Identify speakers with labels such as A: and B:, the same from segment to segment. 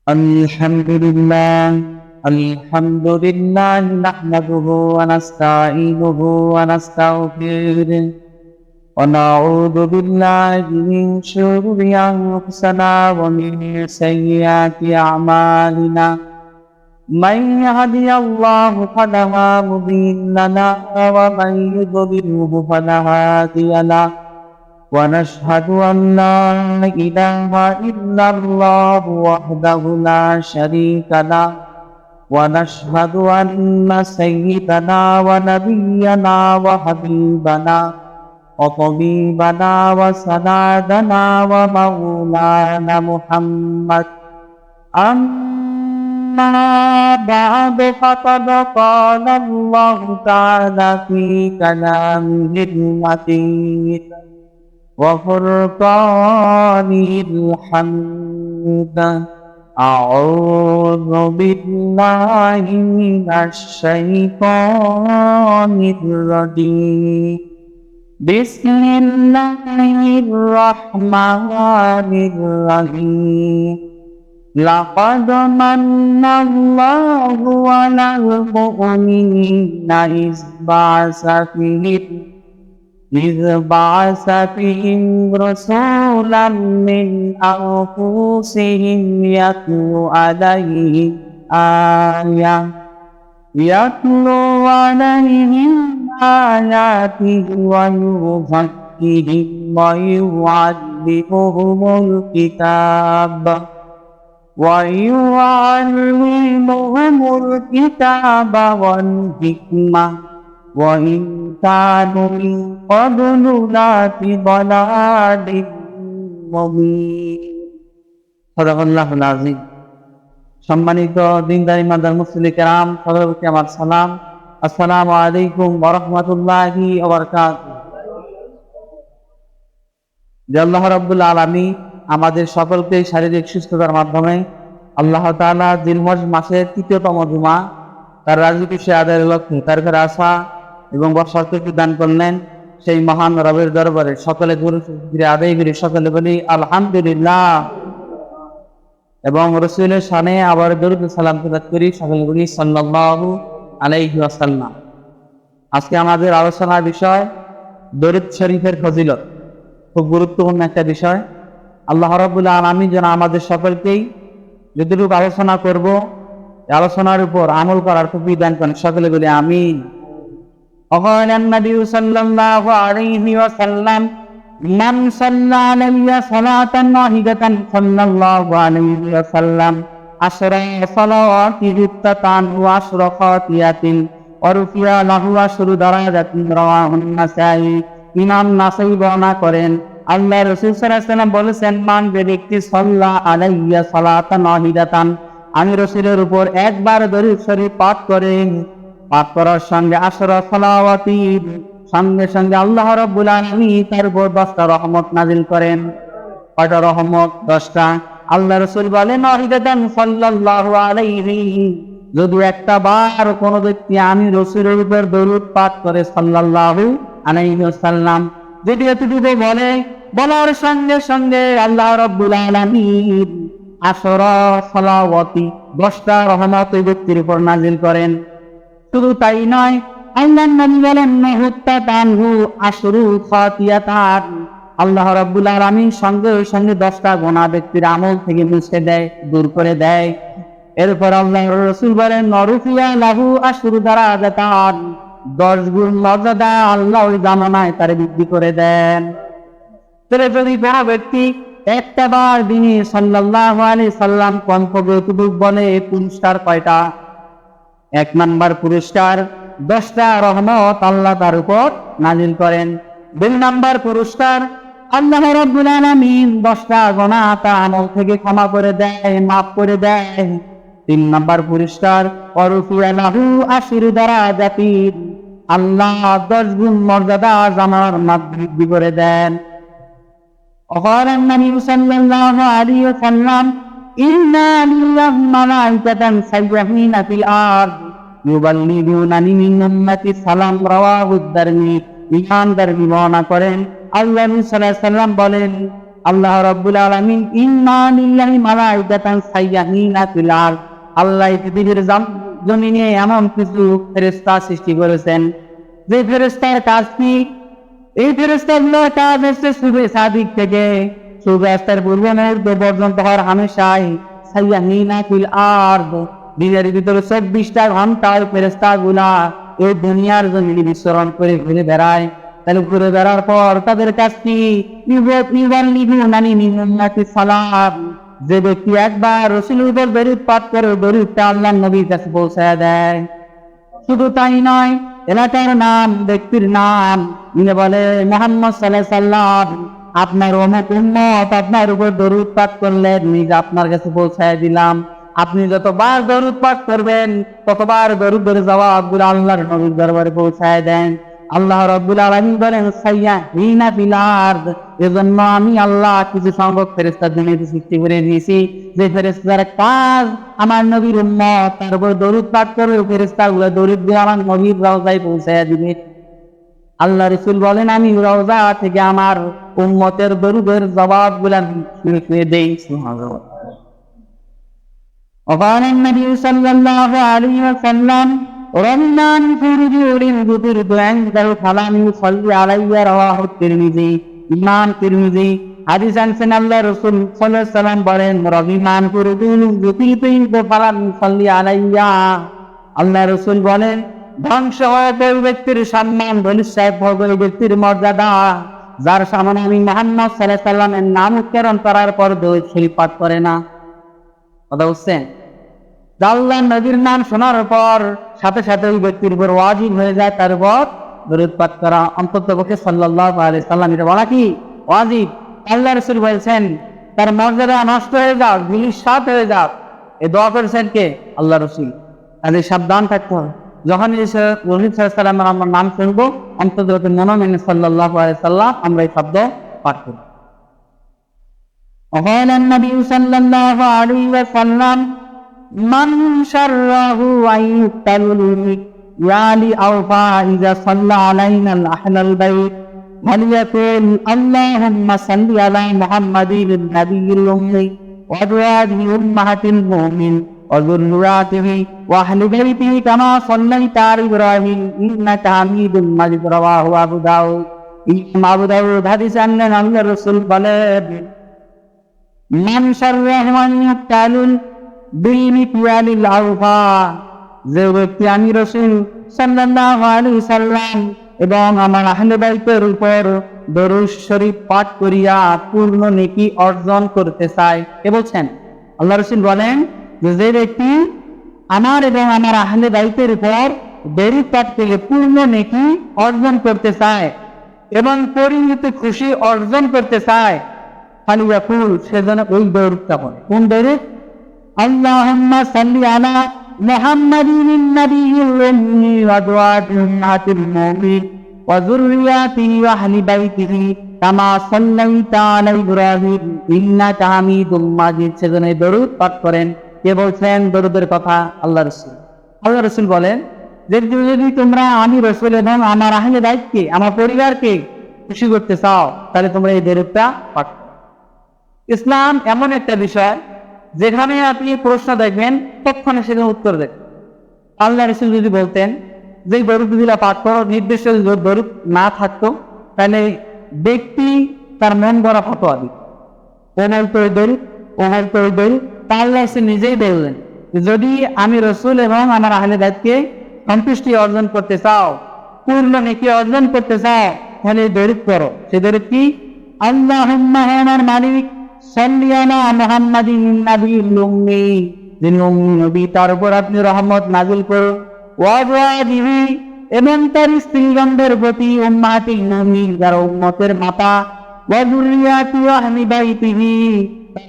A: الحمد لله نحمده ونستعينه ونستغفره ونعوذ بالله من شرور أنفسنا ومن سيئات أعمالنا من يهدي الله فلا مضل له ومن يضلله فلا هادي له ونشهد أن لا إله إلا الله وحده لا شريك له ونشهد أن سيدنا ونبينا وحبيبنا وطبيبنا وسندنا ومولانا محمد أما بعد فقد قال الله تعالى في كلامه المتين وفرقانه الحميد أعوذ بالله من الشيطان الرجيم بسم الله الرحمن الرحيم لقد من الله على المؤمنين إذ بعث فيهم رسولا من أنفسهم يتلو عليهم آياته ويزكيهم ويعلمهم الكتاب والحكمة وإن كانوا من قبل لفي ضلال مبين صدق الله العظيم। সম্মানিত দিনদার ইমানদার মুসলিম কিরাম, সবাইকে আমার সালাম। আসসালামু আলাইকুম ওয়া রাহমাতুল্লাহি ওয়া বারাকাতুহু। যে আল্লাহ রাব্বুল আলামিন আমাদের সকলকে শারীরিক সুস্থতার মাধ্যমে আল্লাহ তাআলা জিলহজ মাসের ৩য়তম জুমা তার রাজি খুশি আদায়ের লক্ষ্যে তার ঘরে আসা এবং বসার তৌফিক দান করলেন। সেই মহান রবের দরবারে সকলে দরুদ আদায় করি, সকলে বলি আলহামদুলিল্লাহ। এবং রাসূলের শানে আবার দরুদ সালাম তেলাওয়াত করি, সকলে বলি সাল্লাল্লাহু আলাইহি ওয়াসাল্লাম। আজকে আমাদের আলোচনার বিষয় দরুদ শরীফের ফজিলত। খুব গুরুত্বপূর্ণ একটা বিষয়। আল্লাহ রাব্বুল আলামিন যেন আমাদের সকলকেই যতটুকু আলোচনা করব আলোচনার উপর আমল করার তৌফিক দান করেন, সকলে বলি আমিন। وقال النبي صلى الله عليه وسلم من صلى علي صلاة واحدة صلى الله عليه وسلم 10 صلوات جبتت عنه 10 خطيئات ورفع له 10 درجات رواه النسائي। ইমাম নাসাই বর্ণনা করেন আল্লাহ রাসূল সাল্লাল্লাহু আলাইহি ওয়াসাল্লাম বলেছেন, মান যে ব্যক্তি সাল্লা আলাইয়া সালাতান ওয়াহিদাতান, আমি রাসূলের উপর একবার দরুদ শরীফ পাঠ করেন, পাঠ করার সঙ্গে 10 সালাওয়াতি সঙ্গে সঙ্গে আল্লাহ রাব্বুল আলামিন তার উপর 10টা রহমত নাজিল করেন। কয়টা রহমত? 10টা। আল্লাহ রাসূল বলেন ওয়াহিদাতান সাল্লাল্লাহু আলাইহি, যদি একটা বার কোন ব্যক্তি আমি রাসূলের উপর দরুদ পাঠ করে সাল্লাল্লাহু আলাইহি ওয়াসাল্লাম, যদি এতটুকু বলে, বলার সঙ্গে সঙ্গে আল্লাহ রাব্বুল আলামিন 10 সালাওয়াতি 10টা রহমত ওই ব্যক্তির উপর নাজিল করেন। শুধু তাই নয়, আল্লাহর নবী বলেন মুহতাতানহু 10 খাতিয়াতান, আল্লাহ রাব্বুল আলামিন সঙ্গে সঙ্গে 10টা গুনাহ ব্যক্তির আমল থেকে মুছে দেয়, দূর করে দেয়। এরপর আল্লাহর রাসূল বলেন নরুফিয়া লাহু 10 দারাজাতান, 10 গুণ মর্যাদা আল্লাহ ওই জামানায় তার বৃদ্ধি করে দেন। তবে যদি কোনো ব্যক্তি একটা বার দিনে সাল্লাল্লাহু আলাইহি সাল্লাম কণ্ঠগত বলে, পুরস্কার কয়টা? 1 নাম্বার পুরস্কার 10টা রহমত আল্লাহ তার উপর নাজিল করেন। 2 নাম্বার পুরস্কার আল্লাহ রাব্বুল আলামিন 10টা গুনাহ তার আমল থেকে ক্ষমা করে দেয়, মাফ করে দেয়। 3 নাম্বার পুরস্কার ওয়ারফিয়া লাহু 10 দারাজাতিন, আল্লাহ 10 গুণ মর্যাদা জামার বৃদ্ধি করে দেন। وقال النبي صلى الله عليه وسلم إن لله ملائكة سيحين في الأرض يبلغونني من أمتي السلام رواه الدارمي। ইমানদার বর্ণনা করেন আল্লাহ নবী সাল্লাল্লাহু আলাইহি সাল্লাম বলেন, আল্লাহ রাব্বুল আলামিন ইন্না লিল্লাহি মালাইকাতান সাইয়্যাহিনা ফিল আরদ, আল্লাহ পৃথিবীর জমিনে এমন কিছু ফেরেশতা সৃষ্টি করেছেন যে ফেরেশতার কাজ কি? এই ফেরেশতাগুলোর কাজ হচ্ছে সুবে সাদিক থেকে সূর্যাস্তের পূর্ব মুহূর্ত পর্যন্ত হর হামেশাই সাইয়্যাহিনা ফিল আরদ, দিনের ভিতরে 24টা ঘন্টা ফেরেশতাগুলা এই দুনিয়ার জমিনে বিচরণ করে ঘুরে বেড়ায়। তাহলে ঘুরে বেড়ার পর তাদের কাছ কি? যে ব্যক্তি একবার রাসূলের উপর দরুদ পাঠ করে দরুদটা আল্লাহর নবীর কাছে পৌঁছায় দেয়। শুধু তাই নয়, এলাকার নাম, ব্যক্তির নাম নিয়ে বলে মুহাম্মদ সাল্লাল্লাহু আলাইহি সাল্লাম আপনার অমুক উম্মত আপনার উপর দরুদ পাঠ করলেন, নিজে আপনার কাছে পৌঁছায় দিলাম। আপনি যতবার দরুদ পাঠ করবেন ততবার দরুদের জবাবগুলো আল্লাহর নবীর দরবারে পৌঁছায় দেন। আল্লাহ রাব্বুল আলামিন বলেন সাইয়্যাহিনা ফিল আরদ, এজন্য আমি আল্লাহ কিছু সংখ্যক ফেরেশতা দুনিয়াতে সৃষ্টি করে দিয়েছি যে ফেরেশতার কাজ আমার নবীর উম্মত তার উপর দরুদ পাঠ করবে, ফেরেশতাগুলো দরুদ দিয়ে আমার নবীর রওজায় পৌঁছায় দিবে। আল্লাহ রাসূল বলেন আমি রওজা থেকে আমার উম্মতের দরুদের জবাবগুলো শুনে দেই। সুবহানাল্লাহ। وقال النبي صلى الله عليه وسلم رمضان في رجول ذكرت عنده فلم يصلي علي رواه الترمذي। ইমাম তিরমিজি হাদিস আনছেন আল্লাহ রাসূল সাল্লাল্লাহু আলাইহি ওয়াসাল্লাম বলেন রবিমান ফুরুদুল যুতিত ফালাম সাল্লি আলাইয়া। আল্লাহ রাসূল বলেন ধ্বংস হয়ে ব্যক্তির সম্মান, ধনিষ্ঠ ভোগের ব্যক্তির মর্যাদা যার সামনে আমি মুহাম্মদ সাল্লাল্লাহু আলাইহি ওয়াসাল্লামের নাম উচ্চারণ করার পর দরুদ শরীফ পাঠ করে না। কথা বুঝছেন? আল্লাহর নবীর নাম শোনার পর সাথে সাথে ওই ব্যক্তির উপর ওয়াজিব হয়ে যায় তার উপর দরুদ পাঠ করা, অন্ততপক্ষে সাল্লাল্লাহু আলাইহি সাল্লাম। এটা বলা কি ওয়াজিব? আল্লাহ রাসূল বলেছেন তার মর্যাদা নষ্ট হয়ে যাক, ধূলিসাৎ হয়ে যাক, এই দোয়া করেছেন কে? আল্লাহ রাসূল। তাহলে সাবধান থাকতে হবে, যখন রসূল সাল্লাল্লাহু আলাইহি সাল্লামের আমরা নাম শুনবো অন্ততপক্ষে মনে মনে সাল্লাল্লাহু আলাইহি সাল্লাম আমরা এই শব্দ পাঠ করব। وقال النبي صلى الله عليه وسلم من شره أن يقتل يعني أوفى إذا صلى علينا أهل البيت وليقول اللهم صل على محمد النبي الأمي وأزواجه أمهات المؤمنين وذرياته وأهل بيته كما صليت على إبراهيم إنك حميد مجيد رواه أبو داود। ইমাম আবু দাউদ হাদিস আনলেন আল্লাহর রাসূল বলেন মান শাররাহু আন ইয়াকতালুল বিমিকওয়ালিল আওফা, যে ব্যক্তি আমি রাসূল সাল্লাল্লাহু আলাইহি সাল্লাম এবং আমার আহলে বাইতের উপর দরুদ শরীফ পাঠ করিয়া পূর্ণ নেকি অর্জন করতে চায়। কে বলছেন? আল্লাহ রাসূল বলেন যে ব্যক্তি আমার এবং আমার আহলে বাইতের উপর দরুদ পাঠ করে পূর্ণ নেকি অর্জন করতে চায় এবং পরিণত খুশি অর্জন করতে চায়, ফালিয়াকুল, সেজন্য ওই দরুদটা পড়ে। কোন দরুদ? আল্লাহুম্মা সাল্লি আলা মুহাম্মাদিন নাবিয়্যিল উম্মি ওয়া আযওয়াজিহি উম্মাহাতিল মুমিনিন ওয়া যুররিয়াতিহি ওয়া আহলি বাইতিহি কামা সাল্লাইতা আলা ইব্রাহিম ইন্নাকা হামিদুম মাজিদ। সেজন্য এই দরুদ পাঠ করেন। কে বলছেন দরুদের কথা? আল্লাহ রাসূল। আল্লাহ রাসূল বলেন যে যদি তোমরা আমি রাসূল এবং আমার আহলে বাইতকে, আমার পরিবারকে খুশি করতে চাও তাহলে তোমরা এই দরুদটা পাঠ করো। ইসলাম এমন একটা বিষয় যেখানে আপনি প্রশ্ন দেখবেন তৎক্ষণে সেখানে উত্তর দেখবেন। আল্লাহ রাসূল যদি বলতেন যে দরুদগুলো পাঠ করো, নির্দিষ্ট দরুদ না থাকতো তাহলে ব্যক্তি তার মন গড়া ফতোয়া দিত, ওনার তো দরুদ, ওনার তো দরুদ। আল্লাহ রাসূল নিজেই বললেন যদি আমি রাসূল এবং আমার আহলে বাইতকে সন্তুষ্টি অর্জন করতে চাও, পূর্ণ নেকি অর্জন করতে চাও, তাহলে দরুদ করো। সে দরুদ কি? আল্লাহুম্মা, হে আমার মালিক, সাল্লি আলা মুহাম্মাদিন নাবিয়্যিল উম্মি, যিনি উম্মি নবী, তার উপর আপনি রহমত নাযিল করুন, ওয়া আযওয়াজিহি, এবং তার স্ত্রীগণদের প্রতি, উম্মাহাতিল মুমিনিন, যারা উম্মতের মাতা, ওয়া যুররিয়াতিহি ওয়া আহলি বাইতিহি,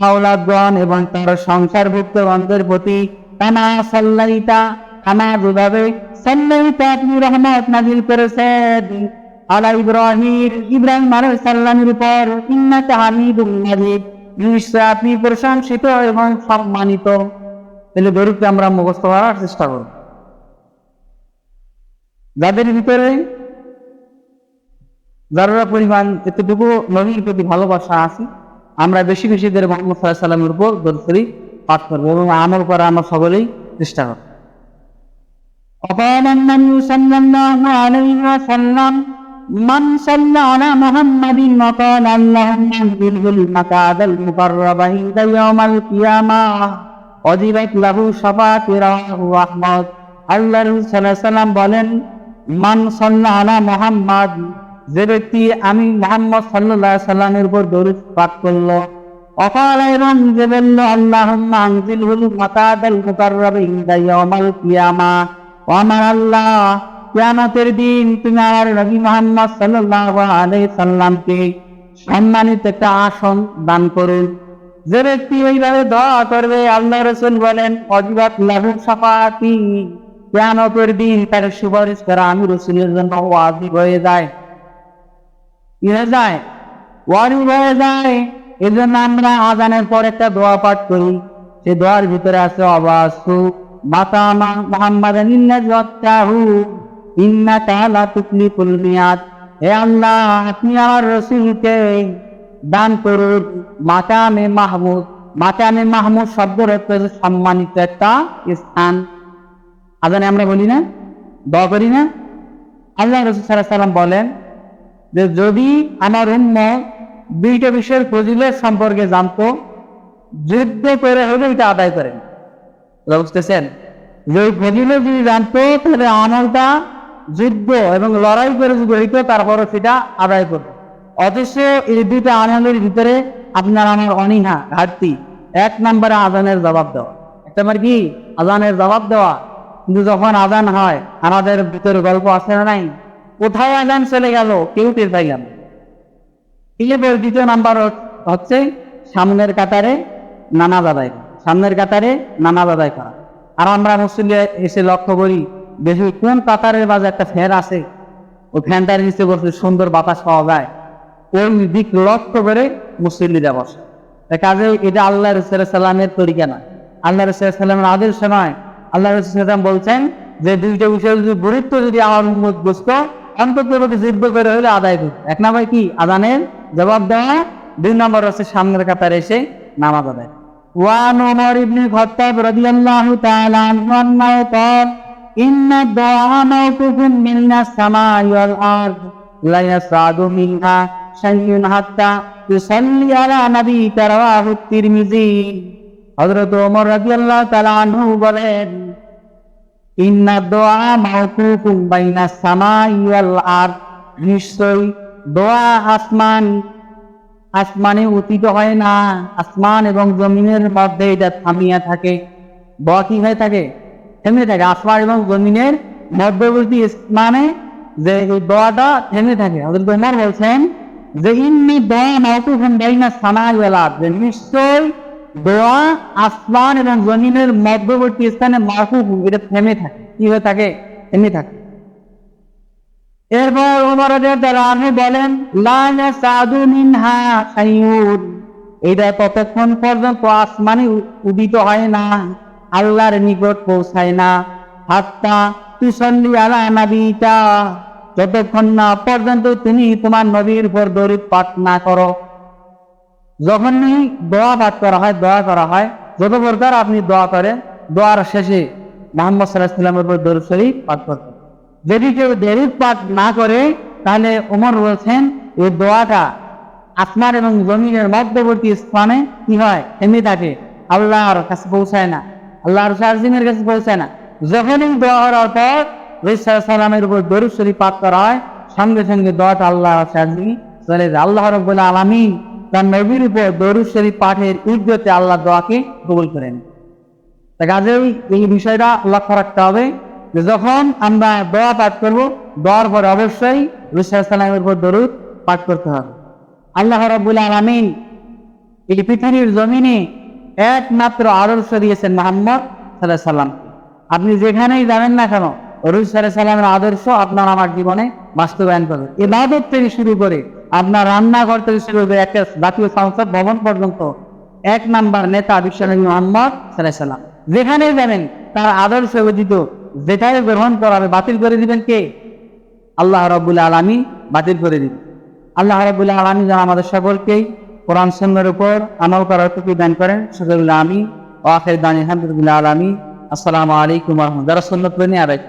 A: আওলাদগণ এবং তার সংসারভুক্তগণদের প্রতি, কামা সাল্লাইতা, কামা যেভাবে সাল্লাইতা আপনি রহমত নাযিল করেছেন আলা ইব্রাহিম, ইব্রাহিম আলাইহিস সালামের উপর, ইন্নাকা হামিদুম মাজিদ, নিশ্চয় আপনি প্রশংসিত এবং সম্মানিত। তাহলে দরুদকে আমরা মুখস্থ করার চেষ্টা করব। যাদের ভিতরে যারা পরিমাণ এতটুকু নবীর প্রতি ভালোবাসা আছে, আমরা বেশি বেশি করে মুহাম্মদ সাল্লাল্লাহু আলাইহি সাল্লামের উপর দরুদ শরীফ পাঠ করবো এবং আমল করা আমরা সকলেই চেষ্টা করব। وقال النبي صلى الله عليه وسلم من صلى على محمد وقال اللهم انزله المقعد المقرب عند يوم القيامة وجبت له شفاعة رواه أحمد। আল্লাহ রাসূল সাল্লাল্লাহু আলাইহি ওয়াসাল্লাম বলেন, মান সাল্লা আলা মুহাম্মদ, যে ব্যক্তি আমি মুহাম্মদ সাল্লাল্লাহু আলাইহি সাল্লামের উপর দরুদ পাঠ করলো, অকাল এবং যে বলল আল্লাহুম্মা আনজিলহুল মাকাদাল মুকাররাব ইনদা ইয়াউমাল কিয়ামা, ও আমার আল্লাহ কিয়ামতের দিন তুমি আমার নবী মুহাম্মদ সাল্লাল্লাহু আলাইহি সাল্লামকে সম্মানিত একটা আসন দান করুন। যে ব্যক্তি এইভাবে দোয়া করবে, আল্লাহ রাসূল বলেন ওয়াজিবাত লাহু শাফাআতি, কিয়ামতের দিন তার সুপারিশ করা আমি রাসূলের জন্য ওয়াজিব হয়ে যায়, ওয়াজিব হয়ে যায়। এই জন্য আমরা আযানের পর একটা দোয়া পাঠ করি, সেই দোয়ার ভিতরে আছে অবাসু মাতামা মুহাম্মাদান ইন্নাজাতাহু ইন্নাকা লা তুকলিফুল মিয়াদ। হে আল্লাহ, আপনি আমার রাসূলকে দান করুন মাকামে মাহমুদ। মাকামে মাহমুদ শব্দের অর্থ হচ্ছে সম্মানিত একটা স্থান। আযানে আমরা বলি না, দোয়া করি না? আল্লাহ রাসূল সাল্লাল্লাহু আলাইহি ওয়াসাল্লাম বলেন যে যদি আমার উম্মত দুইটা বিষয়ের ফজিলত সম্পর্কে জানতো, যুদ্ধ করে হলে এটা আদায় করেন। বুঝতেছেন? যে ফজিলত যদি জানতো তাহলে আমলটা যুদ্ধ এবং লড়াই করে যদি হইতো তারপরও সেটা আদায় করবে। অথচ এই দুইটা আমলের ভিতরে আপনার আমার অনীহা ঘাটতি। এক নম্বরে আযানের জবাব দেওয়া, একটা আমার কি আযানের জবাব দেওয়া। কিন্তু যখন আযান হয় আমাদের ভিতরে গল্প আছে না নাই, কোথায় আযান চলে গেল কেউ টের পাইলাম। এর দ্বিতীয় নাম্বার হচ্ছে সামনের কাতারে নামাজ আদায় করা, সামনের কাতারে নামাজ আদায় করা। আর আমরা মুসল্লি এসে লক্ষ্য করি বেশি কোন কাতারের মাঝে একটা ফ্যান আছে, ওই ফ্যানটার নিচে বসে সুন্দর বাতাস পাওয়া যায়, ওই দিক লক্ষ্য করে মুসল্লিরা বসে। কাজে এটা আল্লাহ রাসূল সাল্লাল্লাহু আলাইহি সাল্লামের তরিকা না, আল্লাহ রাসূল সাল্লাল্লাহু আলাইহি সাল্লামের আদেশ নয়। আল্লাহ রাসূল সাল্লাল্লাহু আলাইহি সাল্লাম বলছেন যে দুইটা বিষয় যদি গুরুত্ব যদি আমার উম্মত বুঝতো অন্তত যুদ্ধ করে হলে আদায় করতো। এক নম্বর কি আযানের জবাব দেওয়া, দুই নম্বর হচ্ছে সামনের কাতারে এসে নামাজ আদায়। ওয়ান ওমর ইবনে খাত্তাব রাদিয়াল্লাহু তাআলা আনহু আন্নাহু ক্বাল ইন্না দুআ মাওকুফুন মিনাস সামাই ওয়াল আরদ লা ইয়াসআদু মিনহা শাইউন হাত্তা ইউসাল্লি আলা নাবিয়্যিকা রাওয়াহু তিরমিজি। হযরত ওমর রাদিয়াল্লাহু তাআলা আনহু বলেন, ইন্না দুআ মাওকুফুন বাইনাস সামাই ওয়াল আরদ, নিশ্চয়ই দোয়া আসমানে উত্থিত হয় না, আসমান এবং জমিনের মধ্যে এটা থামিয়া থাকে। দোয়া কি হয়ে থাকে? থেমে থাকে। আসমান এবং জমিনের মধ্যবর্তী স্থানে যে এই দোয়াটা থেমে থাকে। হযরত ওমর বলছেন যে ইন্নী দোয়া মাওকুফুন বাইনাস সামাই ওয়াল আরদ, নিশ্চয় দোয়া আসমান এবং জমিনের মধ্যবর্তী স্থানে মাওকুফ, এটা থেমে থাকে। কি হয়ে থাকে? থেমে থাকে। এরপর ওমর রাদিয়াল্লাহু আনহু বলেন লা ইয়াসাদু মিনহা শাইউন, এটা ততক্ষণ পর্যন্ত আসমানে উদিত হয় না, আল্লাহর নিকট পৌঁছায় না, হাত্তা তুসাল্লি আলা নাবিয়্যিকা, যতক্ষণ না পর্যন্ত তুমি তোমার নবীর উপর দরুদ পাঠ না করো। যখনই দোয়া পাঠ করা হয়, দোয়া করা হয়, যত প্রকার আপনি দোয়া করেন, দোয়ার শেষে মুহাম্মদ সাল্লাল্লাহু আলাইহি ওয়াসাল্লামের উপর দরুদ শরীফ পাঠ করতে। যদি কেউ দরুদ পাঠ না করে তাহলে ওমর বলছেন এই দোয়াটা আসমান এবং জমিনের মধ্যবর্তী স্থানে কি হয়? থেমে থাকে, আল্লাহর কাছে পৌঁছায় না, আল্লাহর সার্জিমের কাছে পৌঁছায় না। যখনই দোয়া করার পর রাসূল সাল্লাল্লাহু আলাইহি ওয়াসাল্লামের উপর দরুদ শরীফ পাঠ করা হয়, সঙ্গে সঙ্গে দোয়াটা আল্লাহর সার্জিমে চলে যায়। আল্লাহ রাব্বুল আলামিন তার নবীর উপর দরুদ শরীফ পাঠের উদ্দেশ্যে আল্লাহ দোয়াকে কবুল করেন। তাই কাজেই এই বিষয়টা লক্ষ্য রাখতে হবে যে যখন আমরা দোয়া পাঠ করব, দোয়ার পরে অবশ্যই রাসূল সাল্লাল্লাহু আলাইহি ওয়াসাল্লামের উপর দরুদ পাঠ করতে হবে। আল্লাহ রাব্বুল আলামিন এই পৃথিবীর জমিনে একমাত্র আদর্শ দিয়েছেন মুহাম্মদ সাল্লাল্লাহু আলাইহি ওয়াসাল্লাম। আপনি যেখানেই যাবেন না কেন রাসূল সাল্লাল্লাহু আলাইহি ওয়াসাল্লামের আদর্শ আপনার আমার জীবনে বাস্তবায়ন করবেন। ইবাদত থেকে শুরু করে আপনার রান্নাঘর থেকে শুরু করে একটা জাতীয় সংসদ ভবন পর্যন্ত এক নাম্বার নেতা বিশ্বনবী মুহাম্মদ সাল্লাল্লাহু আলাইহি ওয়াসাল্লাম। যেখানেই যাবেন তার আদর্শ ব্যতীত যেটাই গ্রহণ করা হবে বাতিল করে দিবেন কে? আল্লাহ রাব্বুল আলামিন বাতিল করে দিবেন। আল্লাহ রাব্বুল আলামিন যেন আমাদের সকলকেই কোরআন সুন্নাহর উপর আমল করার তৌফিক দান করেন। সকলে আমিন। ওয়া আখির দাওয়ানা আলহামদুলিল্লাহি আলামিন। আসসালামু আলাইকুম ওয়া রাহমাতুল্লাহি। যারা সুন্নাত প্রেমী আদায়